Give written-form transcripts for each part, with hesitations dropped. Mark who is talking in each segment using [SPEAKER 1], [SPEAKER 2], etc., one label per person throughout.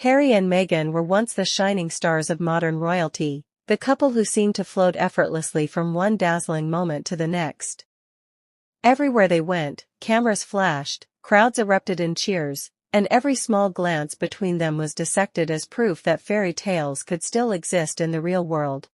[SPEAKER 1] Harry and Meghan were once the shining stars of modern royalty, the couple who seemed to float effortlessly from one dazzling moment to the next. Everywhere they went, cameras flashed, crowds erupted in cheers, and every small glance between them was dissected as proof that fairy tales could still exist in the real world.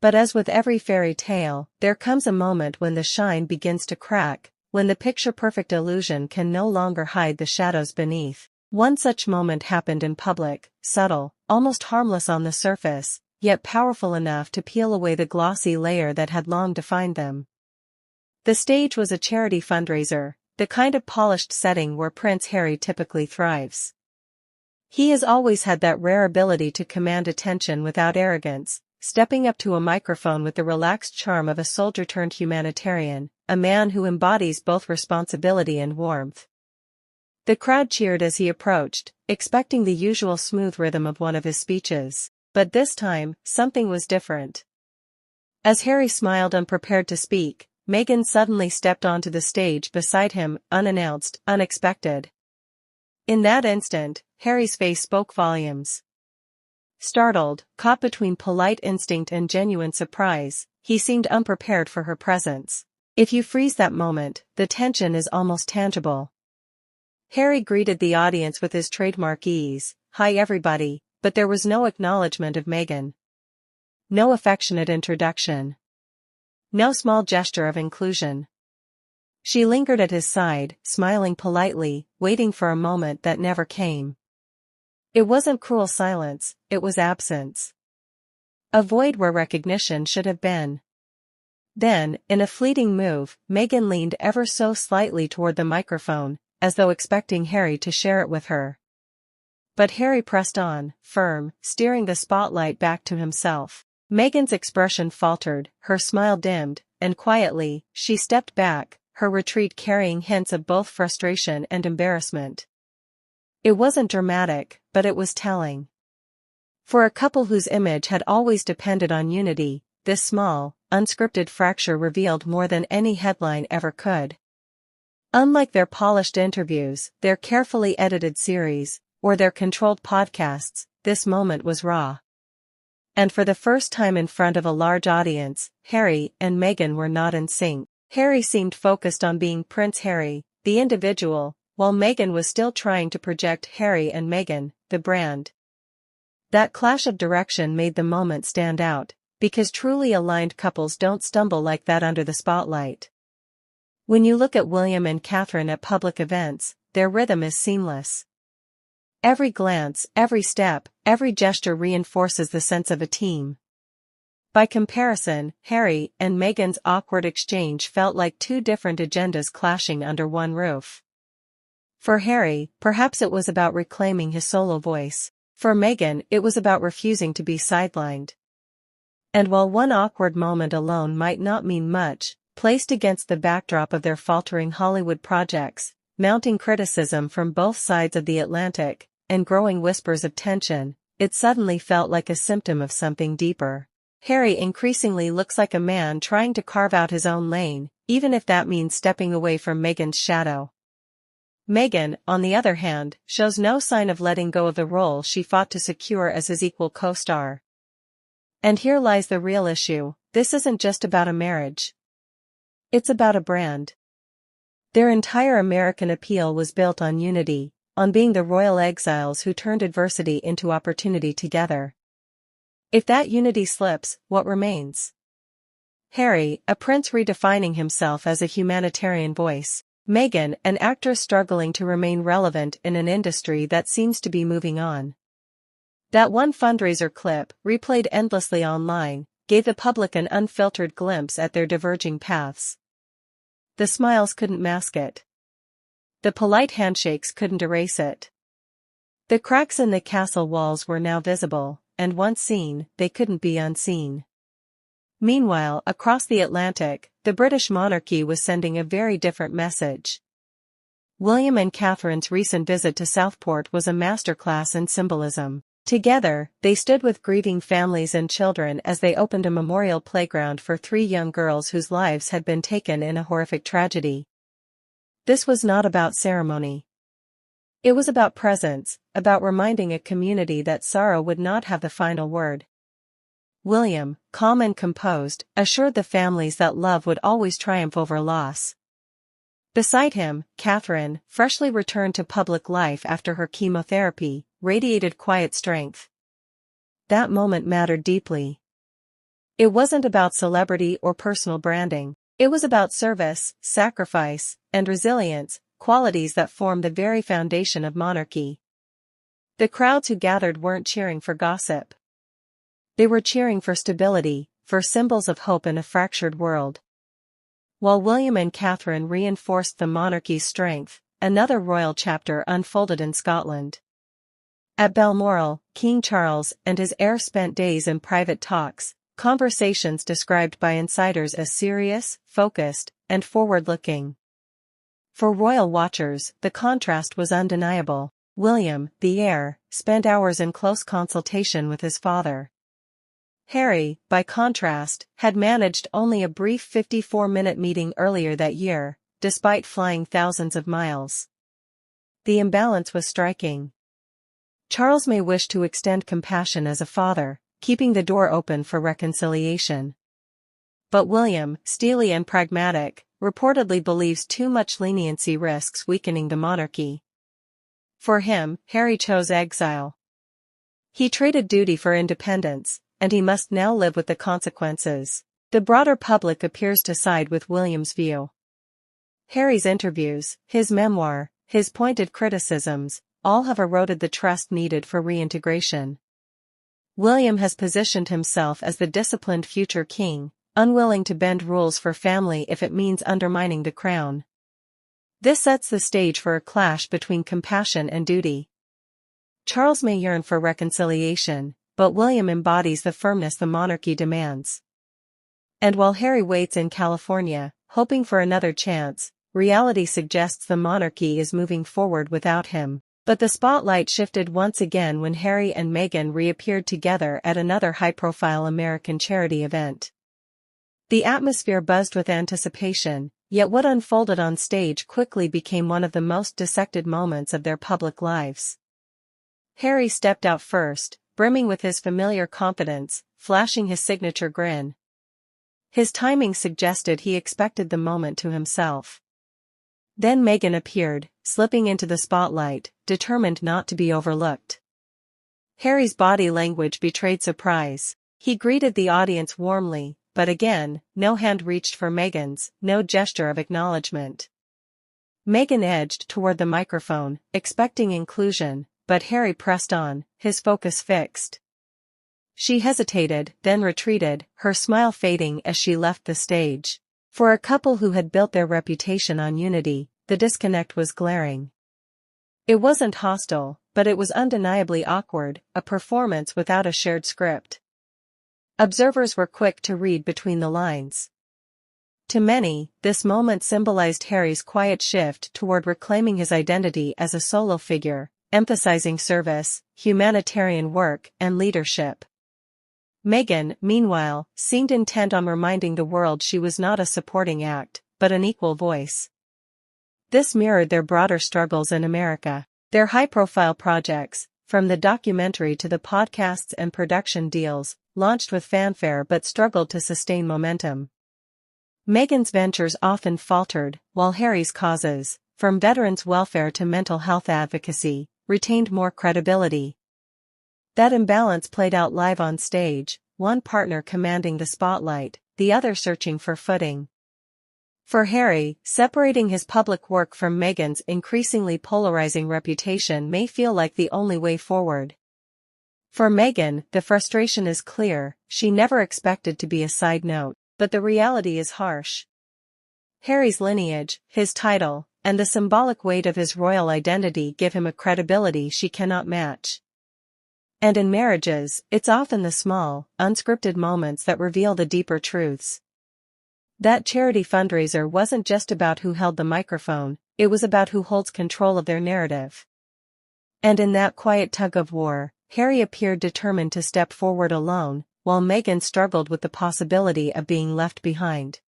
[SPEAKER 1] But as with every fairy tale, there comes a moment when the shine begins to crack, when the picture-perfect illusion can no longer hide the shadows beneath. One such moment happened in public, subtle, almost harmless on the surface, yet powerful enough to peel away the glossy layer that had long defined them. The stage was a charity fundraiser, the kind of polished setting where Prince Harry typically thrives. He has always had that rare ability to command attention without arrogance, stepping up to a microphone with the relaxed charm of a soldier-turned-humanitarian, a man who embodies both responsibility and warmth. The crowd cheered as he approached, expecting the usual smooth rhythm of one of his speeches, but this time, something was different. As Harry smiled unprepared to speak, Meghan suddenly stepped onto the stage beside him, unannounced, unexpected. In that instant, Harry's face spoke volumes. Startled, caught between polite instinct and genuine surprise, he seemed unprepared for her presence. If you freeze that moment, the tension is almost tangible. Harry greeted the audience with his trademark ease, "Hi everybody," but there was no acknowledgement of Meghan. No affectionate introduction. No small gesture of inclusion. She lingered at his side, smiling politely, waiting for a moment that never came. It wasn't cruel silence, it was absence. A void where recognition should have been. Then, in a fleeting move, Meghan leaned ever so slightly toward the microphone, as though expecting Harry to share it with her. But Harry pressed on, firm, steering the spotlight back to himself. Meghan's expression faltered, her smile dimmed, and quietly, she stepped back, her retreat carrying hints of both frustration and embarrassment. It wasn't dramatic, but it was telling. For a couple whose image had always depended on unity, this small, unscripted fracture revealed more than any headline ever could. Unlike their polished interviews, their carefully edited series, or their controlled podcasts, this moment was raw. And for the first time in front of a large audience, Harry and Meghan were not in sync. Harry seemed focused on being Prince Harry, the individual, while Meghan was still trying to project Harry and Meghan, the brand. That clash of direction made the moment stand out, because truly aligned couples don't stumble like that under the spotlight. When you look at William and Catherine at public events, their rhythm is seamless. Every glance, every step, every gesture reinforces the sense of a team. By comparison, Harry and Meghan's awkward exchange felt like two different agendas clashing under one roof. For Harry, perhaps it was about reclaiming his solo voice. For Meghan, it was about refusing to be sidelined. And while one awkward moment alone might not mean much, placed against the backdrop of their faltering Hollywood projects, mounting criticism from both sides of the Atlantic, and growing whispers of tension, it suddenly felt like a symptom of something deeper. Harry increasingly looks like a man trying to carve out his own lane, even if that means stepping away from Meghan's shadow. Meghan, on the other hand, shows no sign of letting go of the role she fought to secure as his equal co-star. And here lies the real issue: this isn't just about a marriage. It's about a brand. Their entire American appeal was built on unity, on being the royal exiles who turned adversity into opportunity together. If that unity slips, what remains? Harry, a prince redefining himself as a humanitarian voice. Meghan, an actress struggling to remain relevant in an industry that seems to be moving on. That one fundraiser clip, replayed endlessly online, gave the public an unfiltered glimpse at their diverging paths. The smiles couldn't mask it. The polite handshakes couldn't erase it. The cracks in the castle walls were now visible, and once seen, they couldn't be unseen. Meanwhile, across the Atlantic, the British monarchy was sending a very different message. William and Catherine's recent visit to Southport was a masterclass in symbolism. Together, they stood with grieving families and children as they opened a memorial playground for 3 young girls whose lives had been taken in a horrific tragedy. This was not about ceremony. It was about presence, about reminding a community that sorrow would not have the final word. William, calm and composed, assured the families that love would always triumph over loss. Beside him, Catherine, freshly returned to public life after her chemotherapy, radiated quiet strength. That moment mattered deeply. It wasn't about celebrity or personal branding. It was about service, sacrifice, and resilience, qualities that form the very foundation of monarchy. The crowds who gathered weren't cheering for gossip. They were cheering for stability, for symbols of hope in a fractured world. While William and Catherine reinforced the monarchy's strength, another royal chapter unfolded in Scotland. At Balmoral, King Charles and his heir spent days in private talks, conversations described by insiders as serious, focused, and forward-looking. For royal watchers, the contrast was undeniable. William, the heir, spent hours in close consultation with his father. Harry, by contrast, had managed only a brief 54-minute meeting earlier that year, despite flying thousands of miles. The imbalance was striking. Charles may wish to extend compassion as a father, keeping the door open for reconciliation. But William, steely and pragmatic, reportedly believes too much leniency risks weakening the monarchy. For him, Harry chose exile. He traded duty for independence, and he must now live with the consequences. The broader public appears to side with William's view. Harry's interviews, his memoir, his pointed criticisms, all have eroded the trust needed for reintegration. William has positioned himself as the disciplined future king, unwilling to bend rules for family if it means undermining the crown. This sets the stage for a clash between compassion and duty. Charles may yearn for reconciliation, but William embodies the firmness the monarchy demands. And while Harry waits in California, hoping for another chance, reality suggests the monarchy is moving forward without him. But the spotlight shifted once again when Harry and Meghan reappeared together at another high-profile American charity event. The atmosphere buzzed with anticipation, yet what unfolded on stage quickly became one of the most dissected moments of their public lives. Harry stepped out first, brimming with his familiar confidence, flashing his signature grin. His timing suggested he expected the moment to himself. Then Meghan appeared, slipping into the spotlight, determined not to be overlooked. Harry's body language betrayed surprise. He greeted the audience warmly, but again, no hand reached for Meghan's, no gesture of acknowledgement. Meghan edged toward the microphone, expecting inclusion, but Harry pressed on, his focus fixed. She hesitated, then retreated, her smile fading as she left the stage. For a couple who had built their reputation on unity, the disconnect was glaring. It wasn't hostile, but it was undeniably awkward, a performance without a shared script. Observers were quick to read between the lines. To many, this moment symbolized Harry's quiet shift toward reclaiming his identity as a solo figure, emphasizing service, humanitarian work, and leadership. Meghan, meanwhile, seemed intent on reminding the world she was not a supporting act, but an equal voice. This mirrored their broader struggles in America. Their high-profile projects, from the documentary to the podcasts and production deals, launched with fanfare but struggled to sustain momentum. Meghan's ventures often faltered, while Harry's causes, from veterans' welfare to mental health advocacy, retained more credibility. That imbalance played out live on stage, one partner commanding the spotlight, the other searching for footing. For Harry, separating his public work from Meghan's increasingly polarizing reputation may feel like the only way forward. For Meghan, the frustration is clear, she never expected to be a side note, but the reality is harsh. Harry's lineage, his title, and the symbolic weight of his royal identity give him a credibility she cannot match. And in marriages, it's often the small, unscripted moments that reveal the deeper truths. That charity fundraiser wasn't just about who held the microphone, it was about who holds control of their narrative. And in that quiet tug-of-war, Harry appeared determined to step forward alone, while Meghan struggled with the possibility of being left behind.